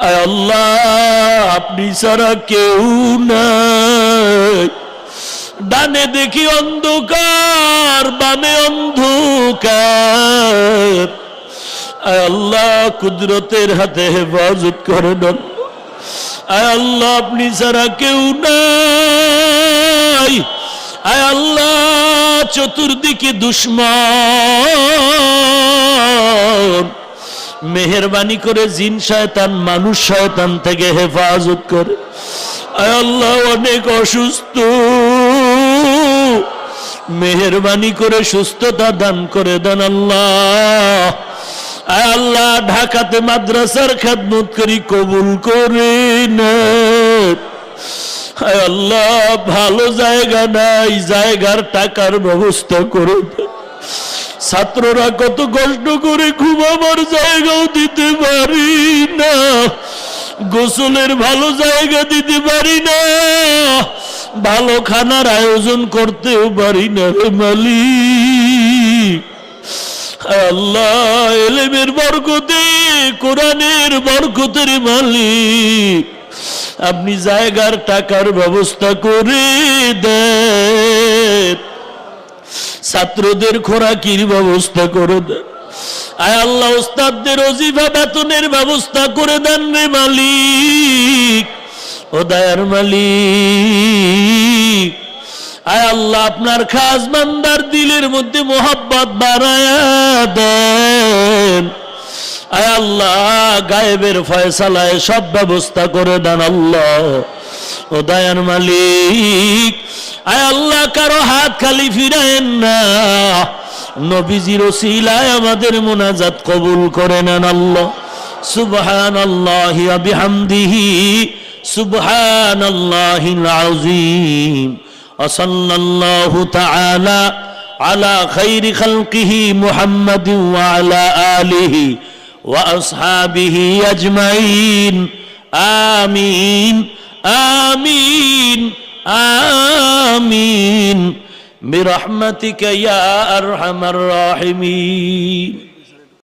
আয় আল্লাহ আপনি ছাড়া কেউ নাই। ডানে দেখি অন্ধকার, বামে অন্ধকার। আয় আল্লাহ কুদরতের হাতে হেফাজত করে দেন। আয় আল্লাহ আপনি ছাড়া কেউ নাই। আয় আল্লাহ চতুর্দিকে দুশমন, মেহেরবানি করে জিন শয়তান মানুষ শয়তান থেকে হেফাজত করে। আয় আল্লাহ অনেক অসুস্থ, মেহেরবানি করে সুস্থতা দান করে দেন আল্লাহ। আয় আল্লাহ ঢাকাতে মাদ্রাসার খেদমত করি, কবুল করে নেন। আয় আল্লাহ ভালো জায়গা নাই, জায়গার টাকার ব্যবস্থা করে দেন। ছাত্ররা কত কষ্ট করে ঘুমাবার জায়গাও দিতে পারি না, গোসলের ভালো জায়গা দিতে পারি না, ভালো খানার আয়োজন করতেও পারি না রে মালিক। আল্লাহ এলেমের বরকতে, কোরআনের বরকতের মালিক আপনি জায়গার টাকার ব্যবস্থা করে দেন, ছাত্রদের খোরাকির ব্যবস্থা করে দেন। আয় আল্লাহ ওস্তাদদের ওজিফা বেতনের ব্যবস্থা করে দেন রে মালিক, ও দয়ার মালিক। আয় আল্লাহ আপনার খাস বান্দার দিলের মধ্যে মোহাব্বত বাড়ায়া দেন। আয় আল্লাহ গায়েবের ফয়সালায় সব ব্যবস্থা করে দেন আল্লাহ, ও দয়ার মালিক। আয় আল্লাহ কারো হাত খালি ফিরায়েন না, নবীজির ওসিলায় আমাদের মুনাজাত কবুল করে নেন আল্লাহ। সুবহানাল্লাহি ওয়া বিহামদিহি সুবহানাল্লাহিল আযীম। ওয়া সাল্লাল্লাহু তাআলা আলা খাইরি খালকিহি মুহাম্মাদিন ওয়া আলা আলিহি ওয়া আসহাবিহি আজমাইন। আমিন আমিন আমিন বিরহমাতিকা ইয়া আরহামার রাহিমিন।